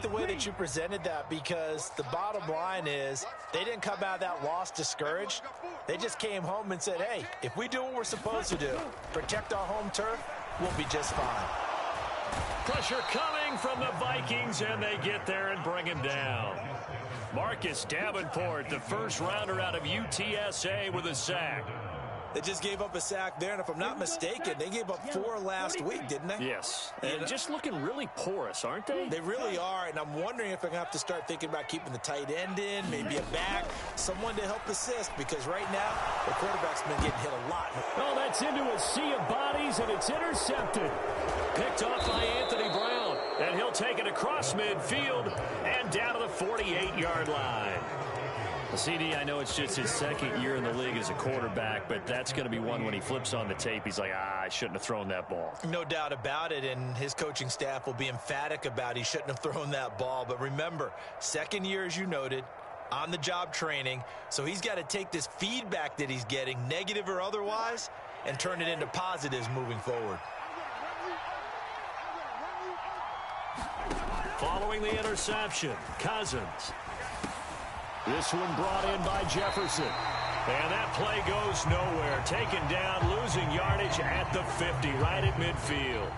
the way that you presented that, because the bottom line is they didn't come out of that loss discouraged. They just came home and said, hey, if we do what we're supposed to do, protect our home turf, we'll be just fine. Pressure coming from the Vikings, and they get there and bring him down. Marcus Davenport, the first rounder out of UTSA, with a sack. They just gave up a sack there, and if I'm not mistaken, they gave up 4 last week, didn't they? Yes, and just looking really porous, aren't they? They really are, and I'm wondering if they're going to have to start thinking about keeping the tight end in, maybe a back, someone to help assist, because right now, the quarterback's been getting hit a lot. Oh, that's into a sea of bodies, and it's intercepted. Picked off by Anthony Brown, and he'll take it across midfield and down to the 48-yard line. Well, CD, I know it's just his second year in the league as a quarterback, but that's going to be one when he flips on the tape. He's like, I shouldn't have thrown that ball. No doubt about it, and his coaching staff will be emphatic about he shouldn't have thrown that ball. But remember, second year, as you noted, on-the-job training, so he's got to take this feedback that he's getting, negative or otherwise, and turn it into positives moving forward. Following the interception, Cousins. This one brought in by Jefferson. And that play goes nowhere. Taken down, losing yardage at the 50, right at midfield.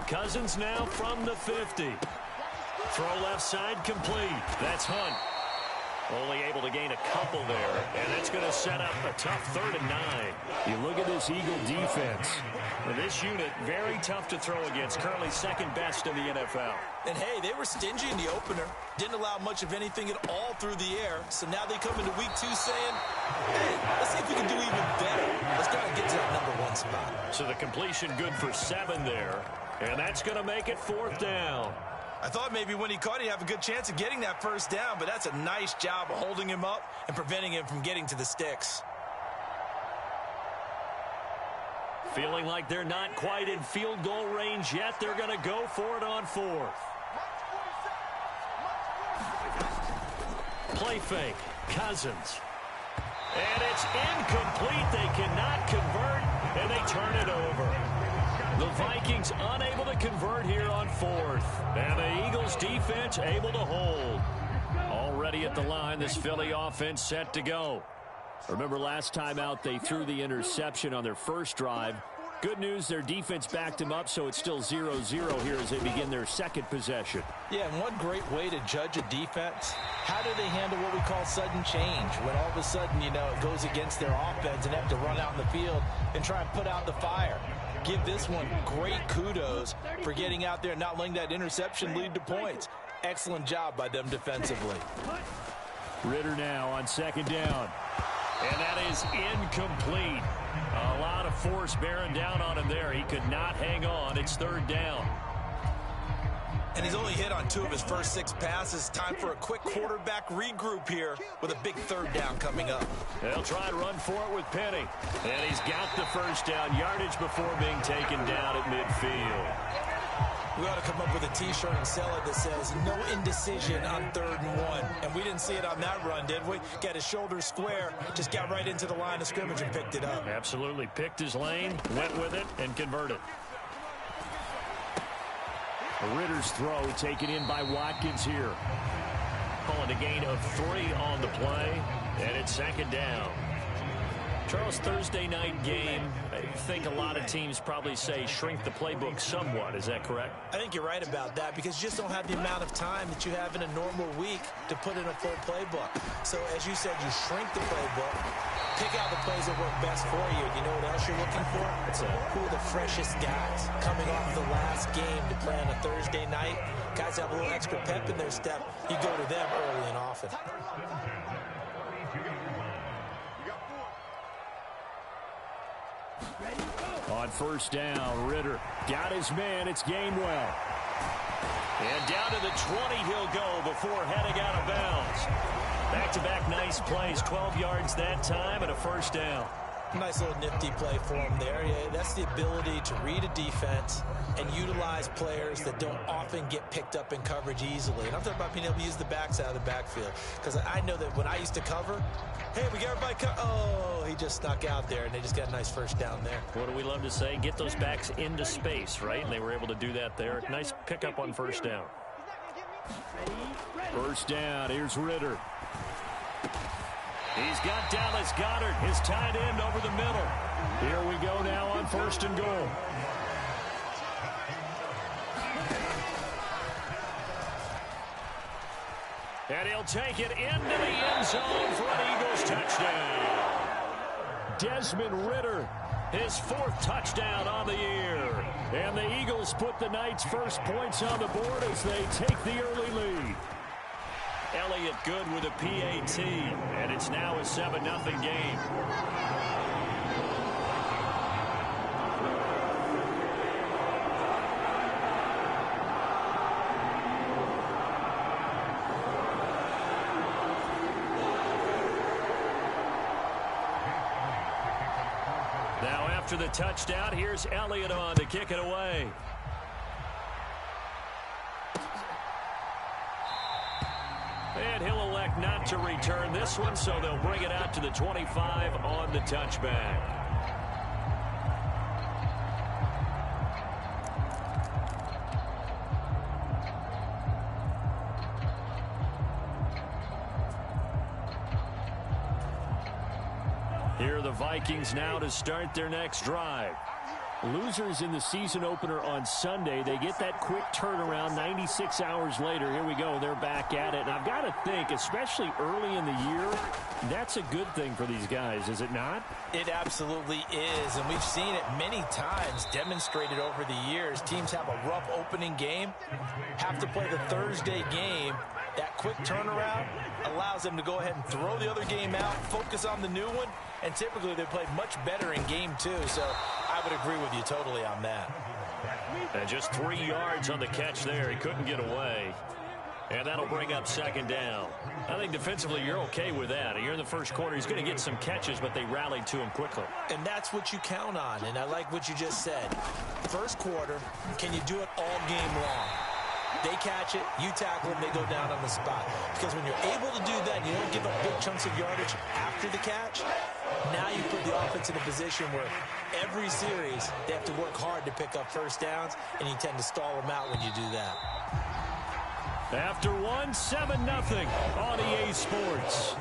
Cousins now from the 50. Throw left side complete. That's Hunt. Only able to gain a couple there, and that's going to set up a tough 3rd and 9. You look at this Eagle defense. And this unit, very tough to throw against, currently second best in the NFL. And, hey, they were stingy in the opener, didn't allow much of anything at all through the air, so now they come into week 2 saying, hey, let's see if we can do even better. Let's try to get to that #1 spot. So the completion good for 7 there, and that's going to make it 4th down. I thought maybe when he caught it, he'd have a good chance of getting that first down, but that's a nice job of holding him up and preventing him from getting to the sticks. Feeling like they're not quite in field goal range yet. They're going to go for it on 4th. Play fake. Cousins. And it's incomplete. They cannot convert, and they turn it over. The Vikings unable to convert here on 4th. And the Eagles defense able to hold. Already at the line, this Philly offense set to go. Remember last time out, they threw the interception on their first drive. Good news, their defense backed them up, so it's still 0-0 here as they begin their second possession. Yeah, and one great way to judge a defense, how do they handle what we call sudden change? When all of a sudden, you know, it goes against their offense and they have to run out in the field and try and put out the fire. Give this one great kudos for getting out there and not letting that interception lead to points. Excellent job by them defensively. Ritter now on 2nd down. And that is incomplete. A lot of force bearing down on him there. He could not hang on. It's 3rd down. And he's only hit on 2 of his first 6 passes. Time for a quick quarterback regroup here with a big 3rd down coming up. They'll try to run for it with Penny. And he's got the first down yardage before being taken down at midfield. We ought to come up with a T-shirt and sell it that says, no indecision on 3rd and 1. And we didn't see it on that run, did we? Got his shoulders square, just got right into the line of scrimmage and picked it up. Absolutely. Picked his lane, went with it, and converted. Ritter's throw taken in by Watkins here. Calling a gain of 3 on the play, and it's 2nd down. Charles, Thursday night game, I think a lot of teams probably say shrink the playbook somewhat. Is that correct? I think you're right about that because you just don't have the amount of time that you have in a normal week to put in a full playbook. So, as you said, you shrink the playbook, pick out the plays that work best for you. You know what else you're looking for? Who are the freshest guys coming off the last game to play on a Thursday night? Guys have a little extra pep in their step. You go to them early and often. On 1st down, Ritter got his man. It's Gainwell. And down to the 20 he'll go before heading out of bounds. Back-to-back nice plays, 12 yards that time and a 1st down. Nice little nifty play for him there. Yeah, that's the ability to read a defense and utilize players that don't often get picked up in coverage easily. And I'm talking about being able to use the backs out of the backfield. Because I know that when I used to cover, hey, we got everybody oh, he just snuck out there, and they just got a nice first down there. What do we love to say? Get those backs into space, right? And they were able to do that there. Nice pickup on first down. First down, here's Ritter. He's got Dallas Goedert, his tight end, over the middle. Here we go now on first and goal. And he'll take it into the end zone for an Eagles touchdown. Desmond Ritter, his 4th touchdown on the year. And the Eagles put the night's first points on the board as they take the early lead. Elliott good with a PAT, and it's now a 7-0 game. Now after the touchdown, here's Elliott on to kick it away. And he'll elect not to return this one, so they'll bring it out to the 25 on the touchback. Here are the Vikings now to start their next drive. Losers in the season opener on Sunday, they get that quick turnaround 96 hours later. Here we go. They're back at it. And I've got to think, especially early in the year, that's a good thing for these guys, is it not? It absolutely is, and we've seen it many times demonstrated over the years. Teams have a rough opening game, have to play the Thursday game. That quick turnaround allows them to go ahead and throw the other game out, focus on the new one, and typically they play much better in game 2. So I would agree with you totally on that. And just 3 yards on the catch there. He couldn't get away. And that'll bring up second down. I think defensively you're okay with that. You're in the first quarter. He's going to get some catches, but they rallied to him quickly. And that's what you count on. And I like what you just said. First quarter, can you do it all game long? They catch it, you tackle them, they go down on the spot. Because when you're able to do that, you don't give up big chunks of yardage after the catch. Now you put the offense in a position where every series they have to work hard to pick up first downs, and you tend to stall them out when you do that. After one, 7-0 on EA Sports.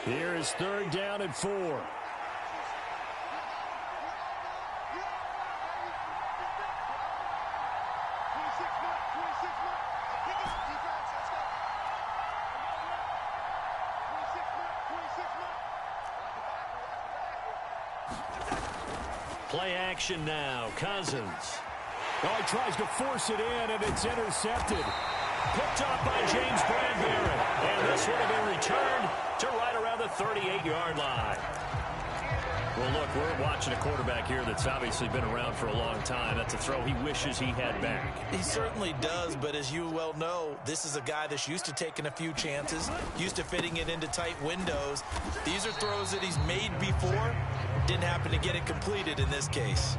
Here is third down and 4. Play action now. Cousins. Oh, he tries to force it in, and it's intercepted. Picked off by James Bradbury. And this would have been returned to right around the 38-yard line. Well, look, we're watching a quarterback here that's obviously been around for a long time. That's a throw he wishes he had back. He certainly does, but as you well know, this is a guy that's used to taking a few chances, used to fitting it into tight windows. These are throws that he's made before. Didn't happen to get it completed in this case.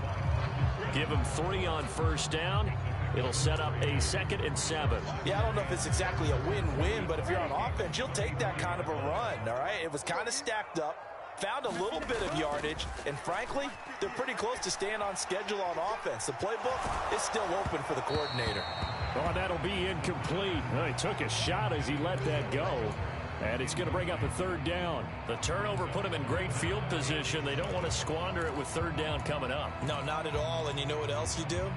Give him 3 on first down. It'll set up a 2nd and 7. Yeah, I don't know if it's exactly a win-win, but if you're on offense, you'll take that kind of a run, all right? It was kind of stacked up. Found a little bit of yardage, and frankly, they're pretty close to staying on schedule on offense. The playbook is still open for the coordinator. Oh, that'll be incomplete. Well, he took a shot as he let that go, and it's going to bring up a third down. The turnover put him in great field position. They don't want to squander it with third down coming up. No, not at all, and you know what else you do?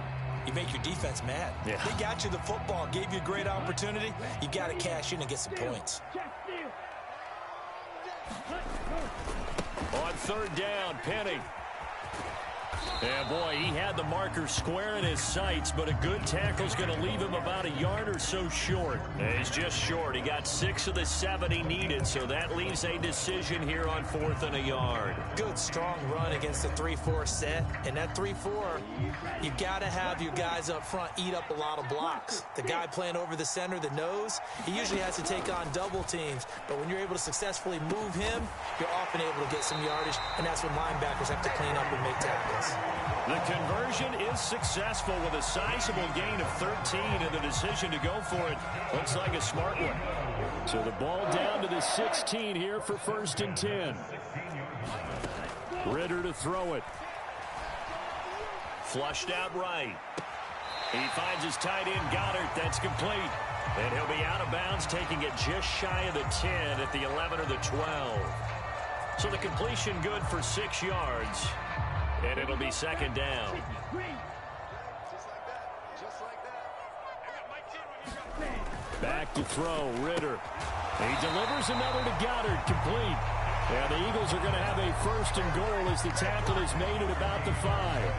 You make your defense mad. Yeah. They got you the football, gave you a great opportunity. You got to cash in and get some points. On third down, Penny. Yeah, boy, he had the marker square in his sights, but a good tackle's going to leave him about a yard or so short. He's just short. He got 6 of the 7 he needed, so that leaves a decision here on 4th and a yard. Good, strong run against the 3-4 set. And that 3-4, you've got to have your guys up front eat up a lot of blocks. The guy playing over the center, the nose, he usually has to take on double teams. But when you're able to successfully move him, you're often able to get some yardage, and that's when linebackers have to clean up and make tackles. The conversion is successful with a sizable gain of 13, and the decision to go for it looks like a smart one. So the ball down to the 16 here for 1st and 10. Ritter to throw it. Flushed out right. He finds his tight end, Goddard. That's complete. And he'll be out of bounds, taking it just shy of the 10 at the 11 or the 12. So the completion good for 6 yards. And it'll be 2nd down. Back to throw, Ritter. He delivers another to Goddard, complete. And the Eagles are going to have a 1st and goal as the tackle is made at about the 5.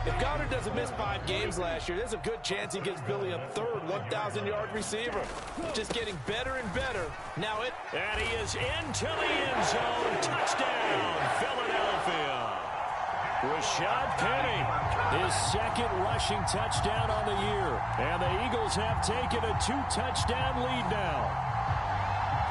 If Goddard doesn't miss 5 games last year, there's a good chance he gives Billy a 3rd 1,000-yard receiver. Just getting better and better. Now it... And he is into the end zone. Touchdown, Philadelphia. Rashad Penny, his 2nd rushing touchdown on the year. And the Eagles have taken a 2-touchdown lead now.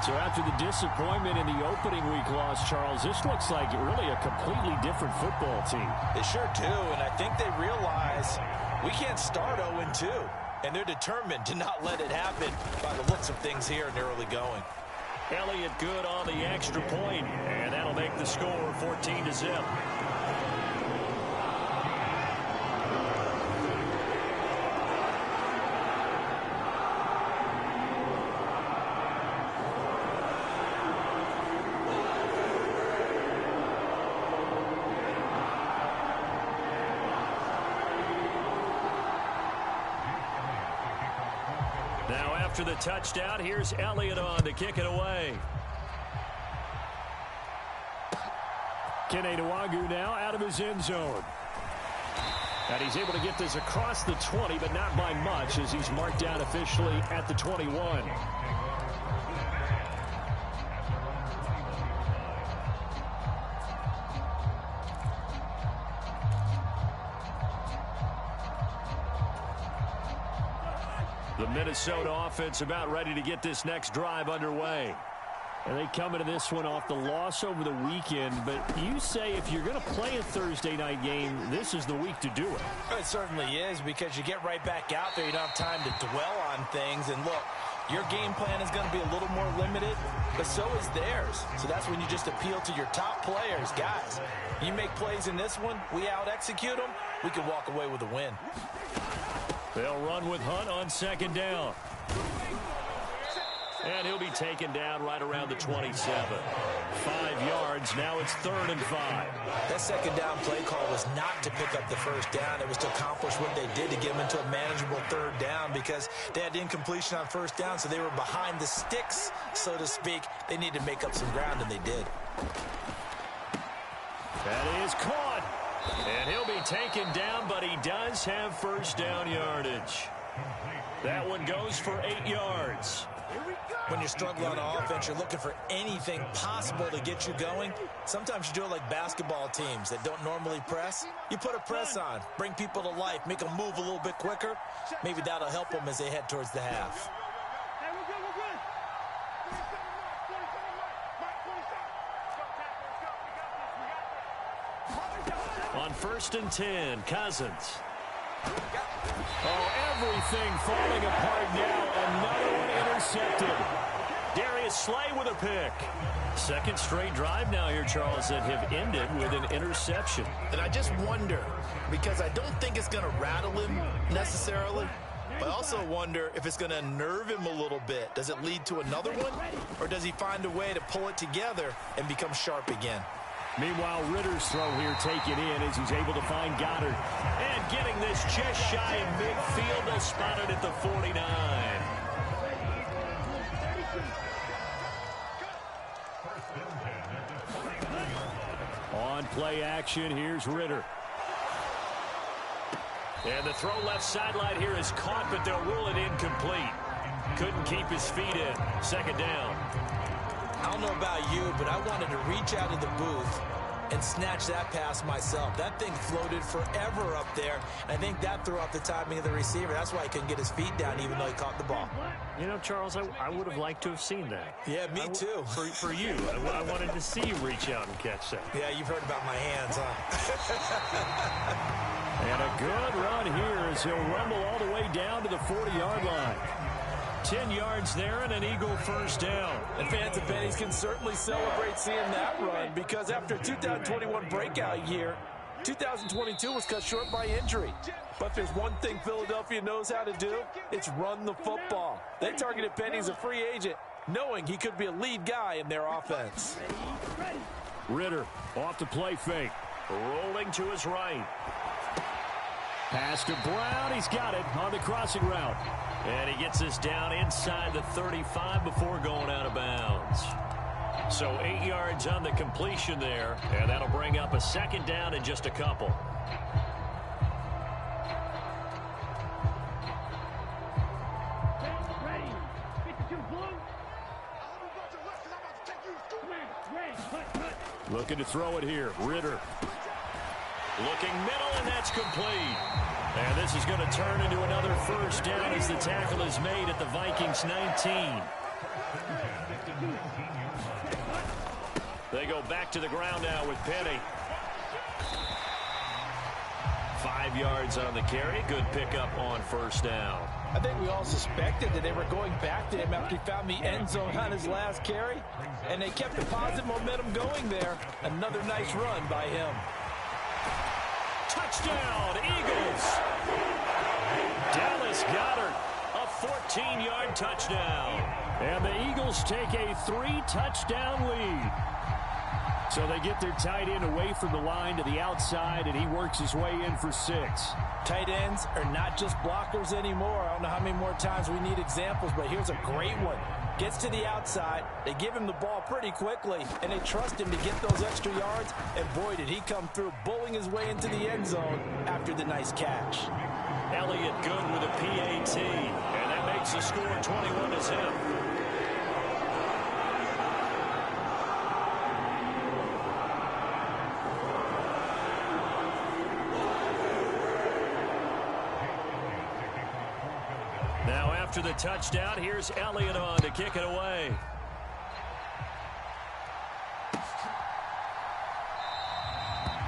So after the disappointment in the opening week loss, Charles, this looks like really a completely different football team. They sure do, and I think they realize we can't start 0-2, and they're determined to not let it happen by the looks of things here in the early going. Elliott good on the extra point, and that'll make the score 14-0. After the touchdown, here's Elliott on to kick it away. Kene Nwangwu now out of his end zone. And he's able to get this across the 20, but not by much, as he's marked down officially at the 21. The Minnesota offense about ready to get this next drive underway. And they come into this one off the loss over the weekend. But you say if you're going to play a Thursday night game, this is the week to do it. It certainly is, because you get right back out there. You don't have time to dwell on things. And look, your game plan is going to be a little more limited, but so is theirs. So that's when you just appeal to your top players. Guys, you make plays in this one, we out-execute them, we can walk away with a win. They'll run with Hunt on 2nd down. And he'll be taken down right around the 27. 5 yards. Now it's 3rd and 5. That 2nd down play call was not to pick up the 1st down. It was to accomplish what they did to get them into a manageable 3rd down, because they had incompletion on 1st down, so they were behind the sticks, so to speak. They needed to make up some ground, and they did. That is caught. And he'll be taken down, but he does have 1st down yardage. That one goes for 8 yards. When you're struggling on offense, you're looking for anything possible to get you going. Sometimes you do it like basketball teams that don't normally press. You put a press on, bring people to life, make them move a little bit quicker. Maybe that'll help them as they head towards the half. On 1st and 10, Cousins. Oh, everything falling apart now. Another one intercepted. Darius Slay with a pick. 2nd straight drive now here, Charles, that have ended with an interception. And I just wonder, because I don't think it's going to rattle him necessarily, but I also wonder if it's going to unnerve him a little bit. Does it lead to another one, or does he find a way to pull it together and become sharp again? Meanwhile, Ritter's throw here taken in as he's able to find Goddard. And getting this just shy of midfield. They'll spot it at the 49. On play action. Here's Ritter. And the throw left sideline here is caught, but they'll rule it incomplete. Couldn't keep his feet in. Second down. I don't know about you, but I wanted to reach out of the booth and snatch that pass myself. That thing floated forever up there. I think that threw off the timing of the receiver. That's why he couldn't get his feet down even though he caught the ball. You know, Charles, I would have liked to have seen that. Yeah, me too. For you. I wanted to see you reach out and catch that. Yeah, you've heard about my hands, huh? And a good run here as he'll rumble all the way down to the 40-yard line. 10 yards there and an Eagle first down. And fans of Benny's can certainly celebrate seeing that run because after a 2021 breakout year, 2022 was cut short by injury. But there's one thing Philadelphia knows how to do, it's run the football. They targeted Benny as a free agent, knowing he could be a lead guy in their offense. Ritter off the play fake. Rolling to his right. Pass to Brown. He's got it on the crossing route. And he gets this down inside the 35 before going out of bounds. So 8 yards on the completion there. And that'll bring up a second down in just a couple. Looking to throw it here. Ritter. Looking middle, and that's complete. And this is going to turn into another first down as the tackle is made at the Vikings 19. They go back to the ground now with Penny. 5 yards on the carry. Good pickup on first down. I think we all suspected that they were going back to him after he found the end zone on his last carry. And they kept the positive momentum going there. Another nice run by him. Touchdown, Eagles. Dallas Goedert, a 14-yard touchdown. And the Eagles take a 3-touchdown lead. So they get their tight end away from the line to the outside, and he works his way in for 6. Tight ends are not just blockers anymore. I don't know how many more times we need examples, but here's a great one. Gets to the outside, they give him the ball pretty quickly, and they trust him to get those extra yards, and boy, did he come through, bowling his way into the end zone after the nice catch. Elliott good with a PAT, and that makes the score 21-0. Now after the touchdown, here's Elliott on to kick it away.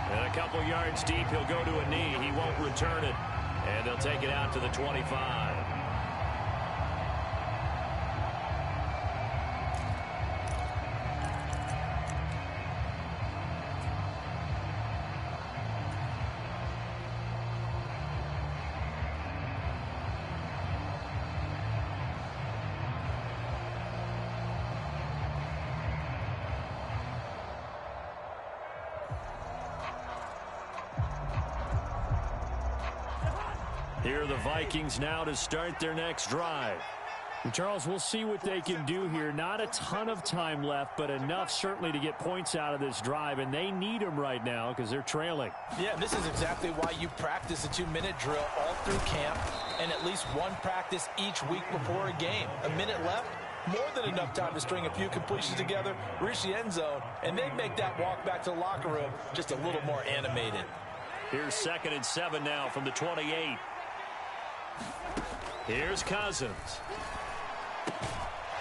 And a couple yards deep, he'll go to a knee. He won't return it. And they'll take it out to the 25. Here are the Vikings now to start their next drive. And Charles, we'll see what they can do here. Not a ton of time left, but enough certainly to get points out of this drive, and they need them right now because they're trailing. Yeah, this is exactly why you practice a 2-minute drill all through camp and at least one practice each week before a game. A minute left, more than enough time to string a few completions together, reach the end zone, and then make that walk back to the locker room just a little more animated. Here's 2nd and 7 now from the 28. Here's Cousins.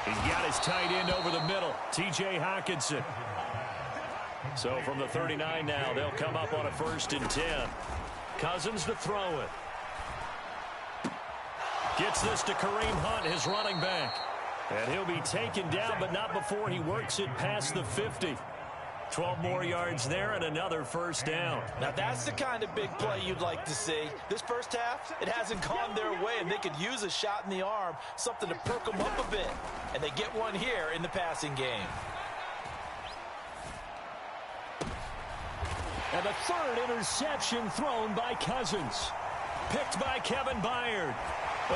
He's got his tight end over the middle, T.J. Hockenson. So from the 39 now, they'll come up on a 1st and 10. Cousins to throw it. Gets this to Kareem Hunt, his running back. And he'll be taken down, but not before he works it past the 50. 12 more yards there and another 1st down. Now that's the kind of big play you'd like to see. This first half, it hasn't gone their way, and they could use a shot in the arm, something to perk them up a bit. And they get one here in the passing game. And the 3rd interception thrown by Cousins. Picked by Kevin Byard.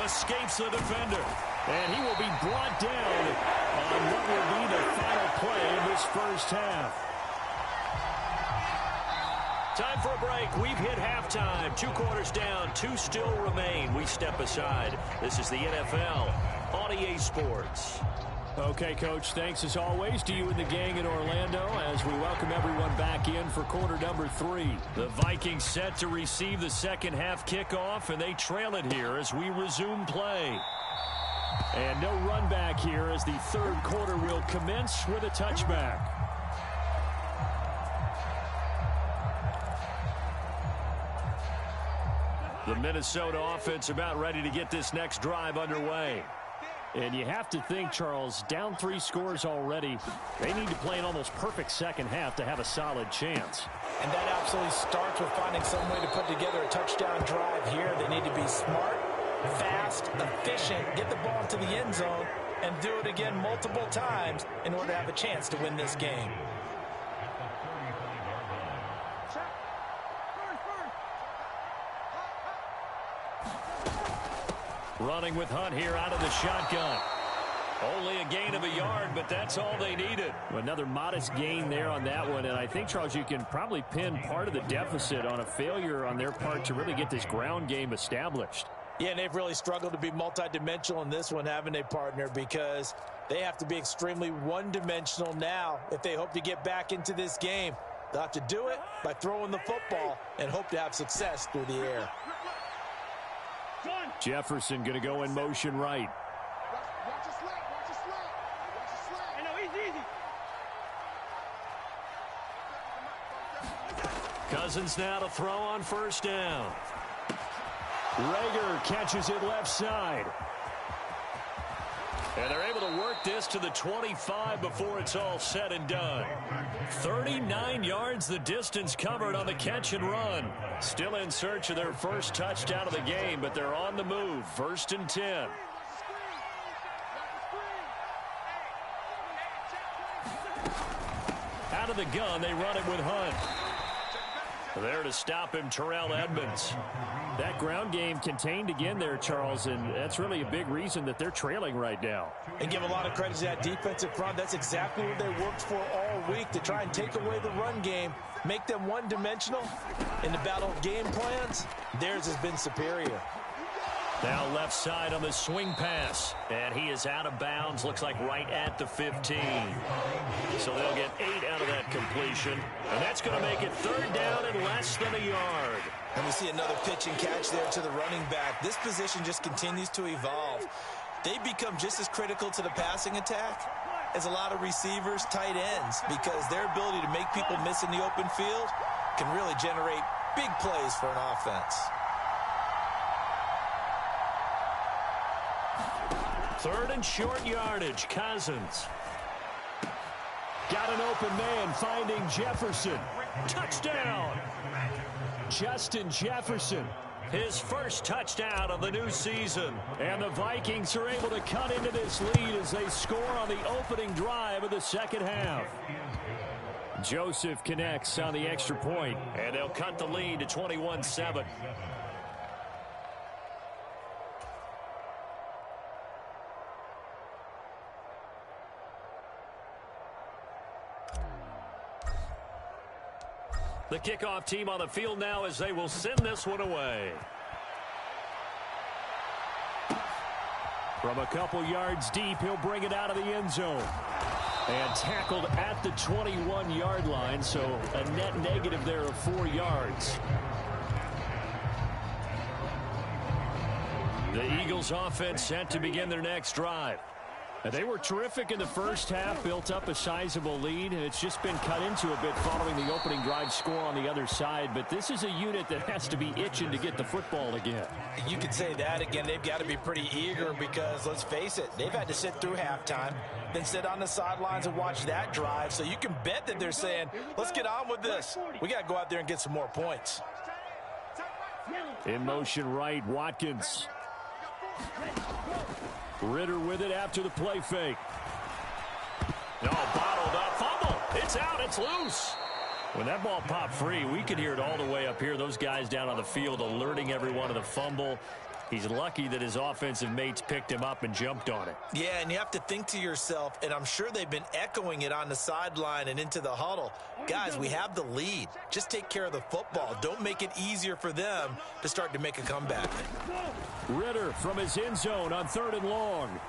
Escapes the defender. And he will be brought down on what will be the final play of this first half. Time for a break. We've hit halftime. 2 quarters down. 2 still remain. We step aside. This is the NFL on EA Sports. Okay, Coach, thanks as always to you and the gang in Orlando as we welcome everyone back in for quarter number 3. The Vikings set to receive the second half kickoff, and they trail it here as we resume play. And no run back here as the third quarter will commence with a touchback. The Minnesota offense about ready to get this next drive underway. And you have to think, Charles, down 3 scores already. They need to play an almost perfect second half to have a solid chance. And that absolutely starts with finding some way to put together a touchdown drive here. They need to be smart, fast, efficient, get the ball into the end zone, and do it again multiple times in order to have a chance to win this game. Running with Hunt here out of the shotgun. Only a gain of a yard, but that's all they needed. Another modest gain there on that one, and I think, Charles, you can probably pin part of the deficit on a failure on their part to really get this ground game established. Yeah, and they've really struggled to be multidimensional in this one, haven't they, partner? Because they have to be extremely one-dimensional now if they hope to get back into this game. They'll have to do it by throwing the football and hope to have success through the air. Jefferson going to go in motion right. Cousins now to throw on first down. Rager catches it left side. And they're able to work this to the 25 before it's all said and done. 39 yards the distance covered on the catch and run. Still in search of their first touchdown of the game, but they're on the move. 1st and 10. Out of the gun, they run it with Hunt. There to stop him, Terrell Edmonds. That ground game contained again there, Charles, and that's really a big reason that they're trailing right now. And give a lot of credit to that defensive front. That's exactly what they worked for all week, to try and take away the run game, make them one-dimensional. In the battle of game plans, theirs has been superior. Now left side on the swing pass. And he is out of bounds. Looks like right at the 15. So they'll get 8 out of that completion. And that's going to make it 3rd down and less than a yard. And we see another pitch and catch there to the running back. This position just continues to evolve. They become just as critical to the passing attack as a lot of receivers, tight ends, because their ability to make people miss in the open field can really generate big plays for an offense. 3rd and short yardage. Cousins. Got an open man finding Jefferson. Touchdown. Justin Jefferson. His first touchdown of the new season. And the Vikings are able to cut into this lead as they score on the opening drive of the second half. Joseph connects on the extra point. And they'll cut the lead to 21-7. The kickoff team on the field now as they will send this one away. From a couple yards deep, he'll bring it out of the end zone. And tackled at the 21-yard line, so a net negative there of 4 yards. The Eagles offense set to begin their next drive. They were terrific in the first half, built up a sizable lead, and it's just been cut into a bit following the opening drive score on the other side. But this is a unit that has to be itching to get the football again. You could say that again. They've got to be pretty eager because, let's face it, they've had to sit through halftime, then sit on the sidelines and watch that drive. So you can bet that they're saying, let's get on with this. We got to go out there and get some more points. In motion right, Watkins. Ritter with it after the play fake. No, bottled up. Fumble. It's out. It's loose. When that ball popped free, we could hear it all the way up here. Those guys down on the field alerting everyone of the fumble. He's lucky that his offensive mates picked him up and jumped on it. Yeah, and you have to think to yourself, and I'm sure they've been echoing it on the sideline and into the huddle. Guys, we have the lead. Just take care of the football. Don't make it easier for them to start to make a comeback. Ritter from his end zone on 3rd and long.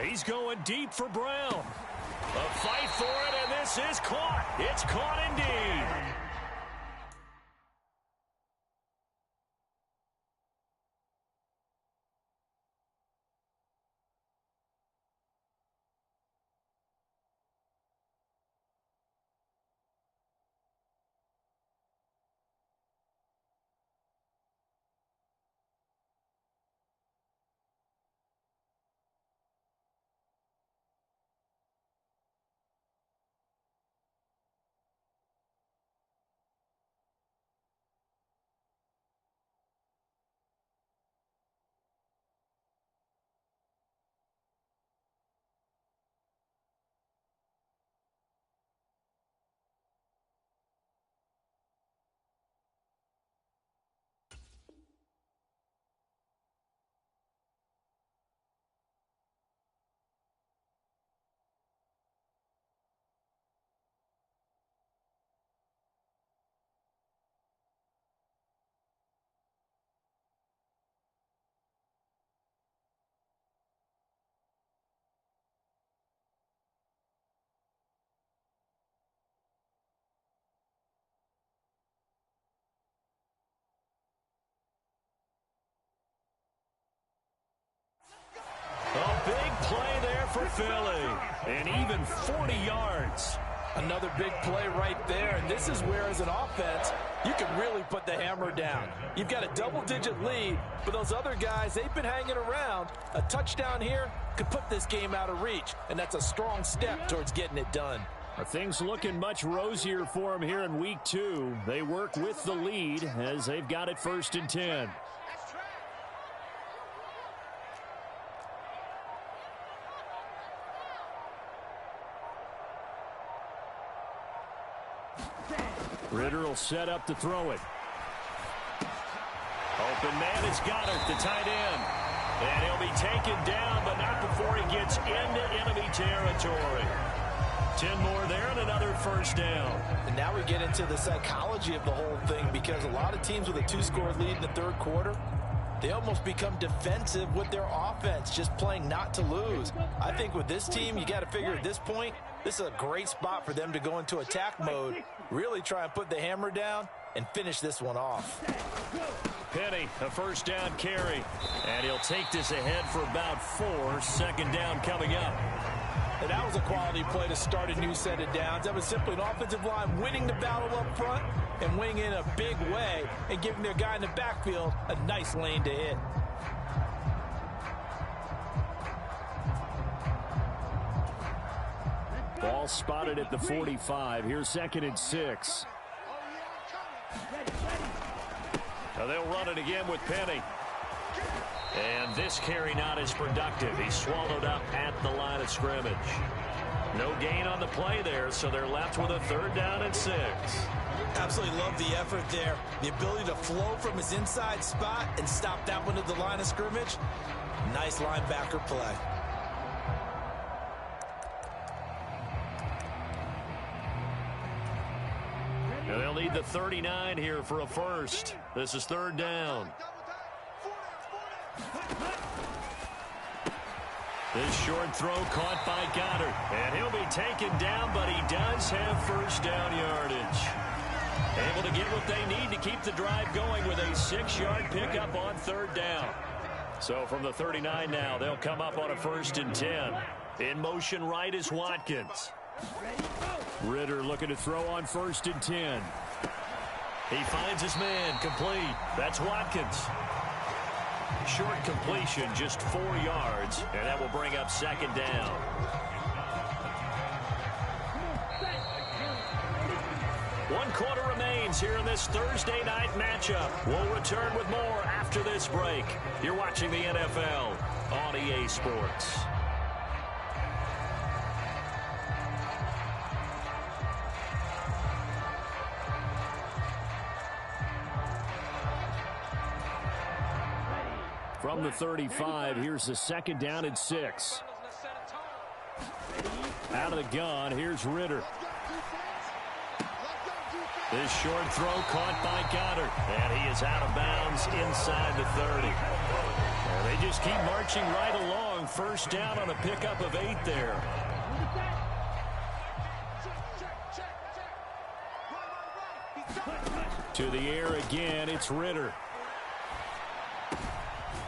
He's going deep for Brown. A fight for it, and this is caught. It's caught indeed. A big play there for Philly, and even 40 yards. Another big play right there, and this is where, as an offense, you can really put the hammer down. You've got a double-digit lead, but those other guys, they've been hanging around. A touchdown here could put this game out of reach, and that's a strong step towards getting it done. Things looking much rosier for them here in week 2. They work with the lead as they've got it 1st and 10. Ritter will set up to throw it. Open man is Goddard, the tight end. And he'll be taken down, but not before he gets into enemy territory. 10 more there and another 1st down. And now we get into the psychology of the whole thing, because a lot of teams with a 2-score lead in the 3rd quarter, they almost become defensive with their offense, just playing not to lose. I think with this team, you got to figure at this point, this is a great spot for them to go into attack mode, really try and put the hammer down and finish this one off. Penny, a 1st down carry. And he'll take this ahead for about 4. 2nd down coming up. And that was a quality play to start a new set of downs. That was simply an offensive line winning the battle up front and winning in a big way and giving their guy in the backfield a nice lane to hit. Ball spotted at the 45. Here's 2nd and 6. Now they'll run it again with Penny. And this carry not as productive. He's swallowed up at the line of scrimmage. No gain on the play there, so they're left with a 3rd down and 6. Absolutely love the effort there. The ability to flow from his inside spot and stop that one at the line of scrimmage. Nice linebacker play. And they'll need the 39 here for a 1st. This is 3rd down. This short throw caught by Goddard. And he'll be taken down, but he does have 1st down yardage. Able to get what they need to keep the drive going with a 6-yard pickup on 3rd down. So from the 39 now, they'll come up on a 1st and 10. In motion right is Watkins. Ritter looking to throw on 1st and 10. He finds his man, complete. That's Watkins. Short completion, just 4 yards, and that will bring up 2nd down. One quarter remains here in this Thursday night matchup. We'll return with more after this break. You're watching the NFL on EA Sports. the 35. Here's the second down and 6. Out of the gun, here's Ritter. This short throw caught by Goddard. And he is out of bounds inside the 30. And they just keep marching right along. First down on a pickup of 8 there. To the air again, it's Ritter.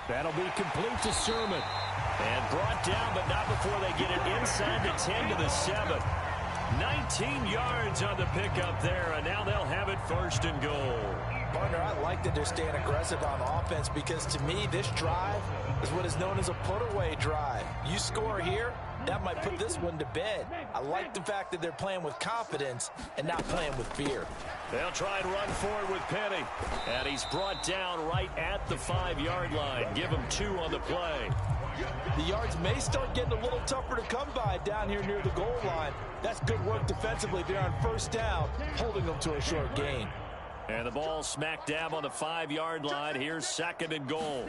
That'll be complete to Sermon. And brought down, but not before they get it inside the 10 to the 7. 19 yards on the pickup there, and now they'll have it first and goal. Partner, I like that they're staying aggressive on offense because to me, this drive is what is known as a put-away drive. You score here, that might put this one to bed. I like the fact that they're playing with confidence and not playing with fear. They'll try and run forward with Penny. And he's brought down right at the 5-yard line. Give him 2 on the play. The yards may start getting a little tougher to come by down here near the goal line. That's good work defensively there on first down, holding them to a short gain. And the ball smack dab on the 5-yard line. Here's second and goal.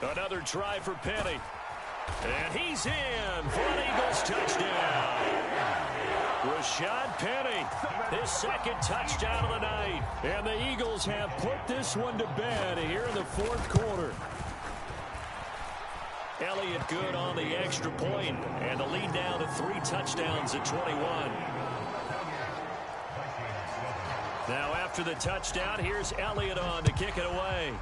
Another try for Penny. And he's in for an Eagles touchdown. Rashad Penny, his second touchdown of the night. And the Eagles have put this one to bed here in the fourth quarter. Elliott good on the extra point, and the lead down to 3 touchdowns at 21. Now after the touchdown, here's Elliott on to kick it away.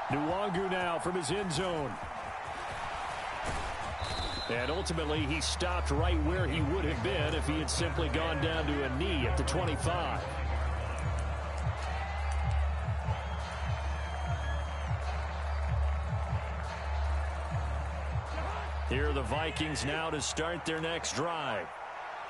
Nwangu now from his end zone. And ultimately, he stopped right where he would have been if he had simply gone down to a knee at the 25. Here are the Vikings now to start their next drive.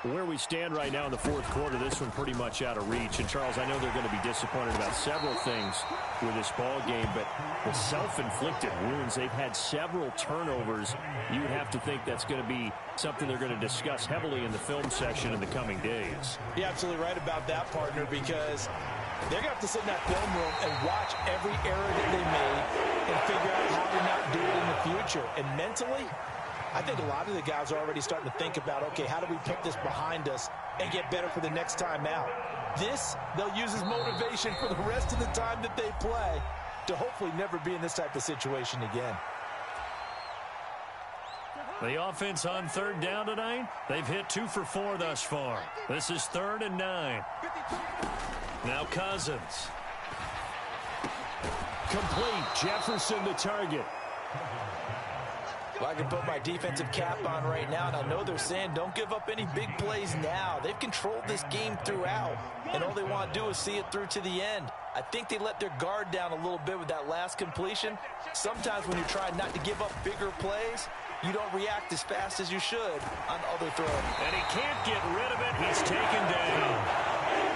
Where we stand right now in the fourth quarter, this one pretty much out of reach. And, Charles, I know they're going to be disappointed about several things with this ball game, but the self-inflicted wounds, they've had several turnovers. You would have to think that's going to be something they're going to discuss heavily in the film session in the coming days. You're absolutely right about that, partner, because they're going to have to sit in that film room and watch every error that they made and figure out how to not do it in the future. And mentally, I think a lot of the guys are already starting to think about, okay, how do we put this behind us and get better for the next time out? This, they'll use as motivation for the rest of the time that they play to hopefully never be in this type of situation again. The offense on third down tonight, they've hit 2 for 4 thus far. This is 3rd and 9. Now Cousins. Complete. Jefferson the target. Well, I can put my defensive cap on right now, and I know they're saying don't give up any big plays now. They've controlled this game throughout, and all they want to do is see it through to the end. I think they let their guard down a little bit with that last completion. Sometimes when you're trying not to give up bigger plays, you don't react as fast as you should on other throws. And he can't get rid of it. He's taken down.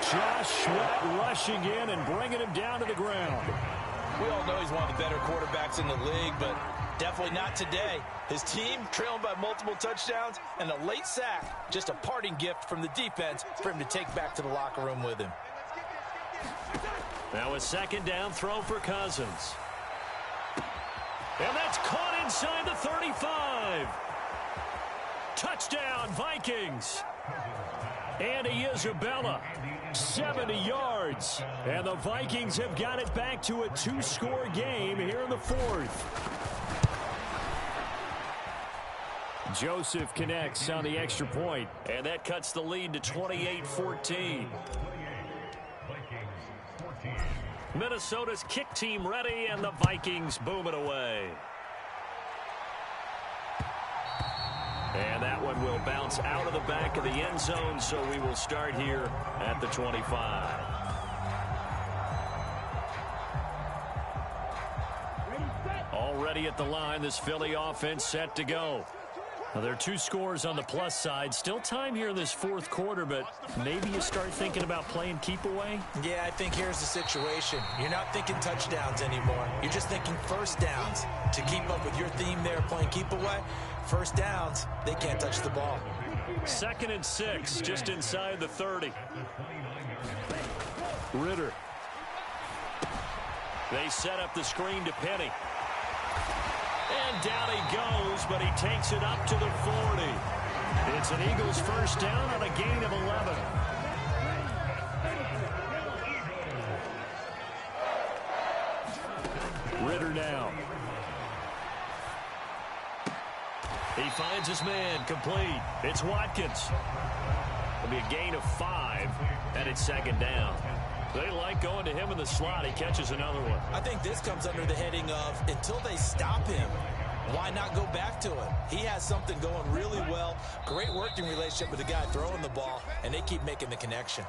Josh Sweat rushing in and bringing him down to the ground. We all know he's one of the better quarterbacks in the league, but definitely not today. His team trailing by multiple touchdowns and a late sack, just a parting gift from the defense for him to take back to the locker room with him. Now a second down throw for Cousins. And that's caught inside the 35. Touchdown, Vikings. Andy Isabella, 70 yards. And the Vikings have got it back to a 2-score game here in the fourth. Joseph connects on the extra point, and that cuts the lead to 28-14. Minnesota's kick team ready, and the Vikings boom it away. And that one will bounce out of the back of the end zone, so we will start here at the 25. Already at the line, this Philly offense set to go. Now, there are 2 scores on the plus side. Still time here in this fourth quarter, but maybe you start thinking about playing keep away? Yeah, I think here's the situation. You're not thinking touchdowns anymore. You're just thinking first downs. To keep up with your theme there, playing keep away, first downs, they can't touch the ball. 2nd and 6, just inside the 30. Ritter. They set up the screen to Penny. And down he goes, but he takes it up to the 40. It's an Eagles first down on a gain of 11. Ritter now. He finds his man, complete. It's Watkins. It'll be a gain of 5, and it's second down. They like going to him in the slot. He catches another one. I think this comes under the heading of until they stop him, why not go back to it? He has something going really well. Great working relationship with the guy throwing the ball, and they keep making the connection.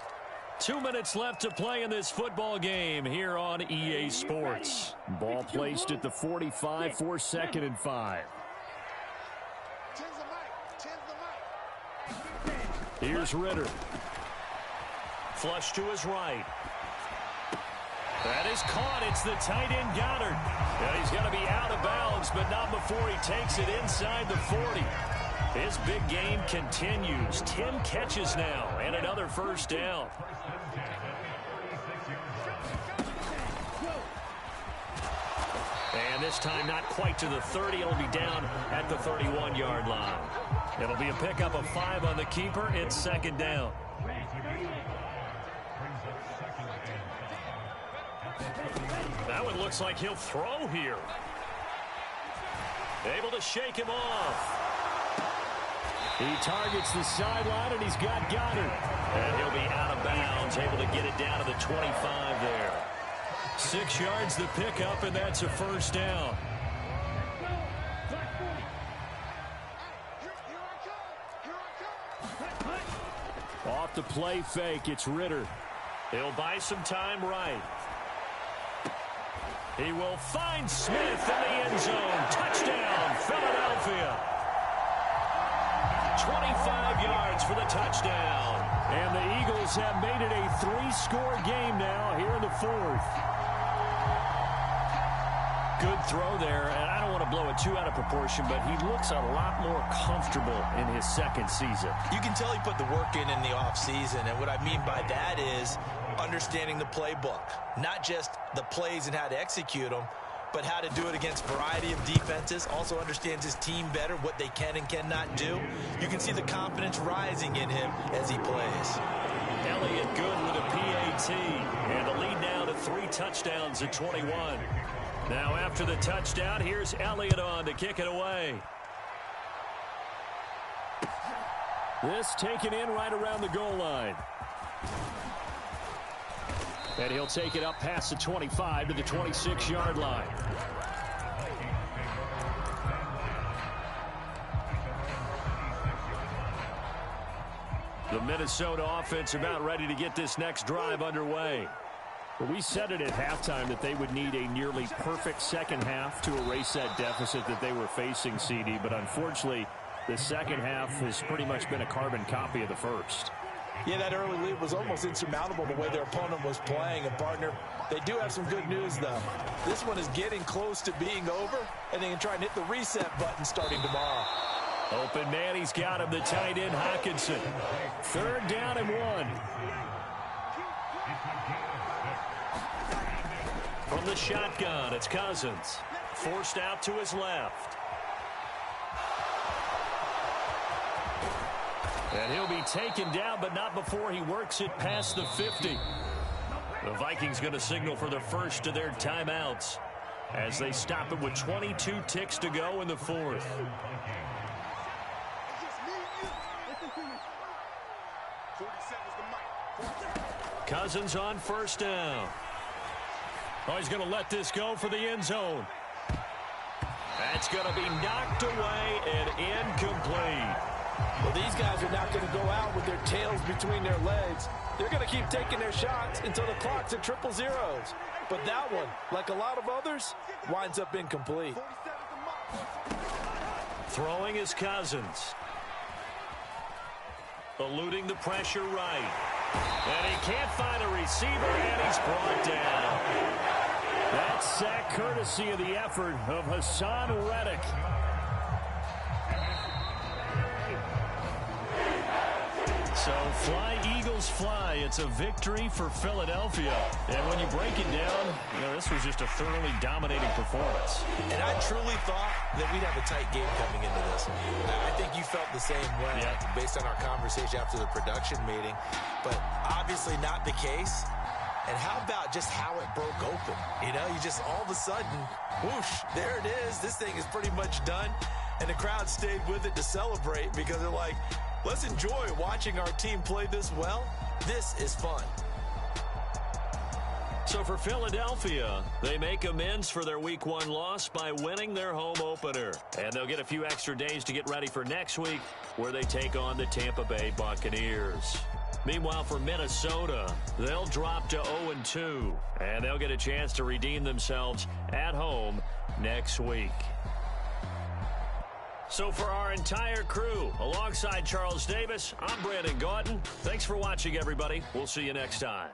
2 minutes left to play in this football game here on EA Sports. Ball placed at the 45 for 2nd and 5. Here's Ritter. Flush to his right. That is caught. It's the tight end Goddard. And he's going to be out of bounds, but not before he takes it inside the 40. His big game continues. 10 catches now and another first down. And this time not quite to the 30. It'll be down at the 31-yard line. It'll be a pickup of 5 on the keeper. It's second down. That one looks like he'll throw here. Able to shake him off. He targets the sideline, and he's got Goddard. And he'll be out of bounds, able to get it down to the 25 there. 6 yards the pickup, and that's a first down. Off the play fake, it's Ritter. He'll buy some time right. He will find Smith in the end zone. Touchdown, Philadelphia. 25 yards for the touchdown. And the Eagles have made it a 3-score game now here in the 4th. Good throw there, and I don't want to blow it too out of proportion, but he looks a lot more comfortable in his second season. You can tell he put the work in the offseason, and what I mean by that is understanding the playbook. Not just the plays and how to execute them, but how to do it against a variety of defenses. Also understands his team better, what they can and cannot do. You can see the confidence rising in him as he plays. Elliott good with a PAT, and the lead now to 3 touchdowns at 21. Now after the touchdown, here's Elliott on to kick it away. This taken in right around the goal line. And he'll take it up past the 25 to the 26-yard line. The Minnesota offense about ready to get this next drive underway. Well, we said it at halftime that they would need a nearly perfect second half to erase that deficit that they were facing, CD. But unfortunately, the second half has pretty much been a carbon copy of the first. Yeah, that early lead was almost insurmountable the way their opponent was playing. And, partner, they do have some good news, though. This one is getting close to being over, and they can try and hit the reset button starting tomorrow. Open man, he's got him, the tight end Hockenson. 3rd down and 1. From the shotgun, it's Cousins. Forced out to his left. And he'll be taken down, but not before he works it past the 50. The Vikings going to signal for the first of their timeouts as they stop it with 22 ticks to go in the 4th. Cousins on first down. Oh, he's going to let this go for the end zone. That's going to be knocked away and incomplete. Well, these guys are not going to go out with their tails between their legs. They're going to keep taking their shots until the clock's at 000. But that one, like a lot of others, winds up incomplete. Throwing is Cousins. Eluding the pressure right. And he can't find a receiver, and he's brought down. That's sack courtesy of the effort of Hassan Reddick. So fly, Eagles, fly. It's a victory for Philadelphia. And when you break it down, this was just a thoroughly dominating performance. And I truly thought that we'd have a tight game coming into this. I think you felt the same way based on our conversation after the production meeting. But obviously not the case. And how about just how it broke open? You just all of a sudden, whoosh, there it is. This thing is pretty much done. And the crowd stayed with it to celebrate because they're like, let's enjoy watching our team play this well. This is fun. So for Philadelphia, they make amends for their Week 1 loss by winning their home opener. And they'll get a few extra days to get ready for next week, where they take on the Tampa Bay Buccaneers. Meanwhile, for Minnesota, they'll drop to 0-2, and they'll get a chance to redeem themselves at home next week. So for our entire crew, alongside Charles Davis, I'm Brandon Gaudin. Thanks for watching, everybody. We'll see you next time.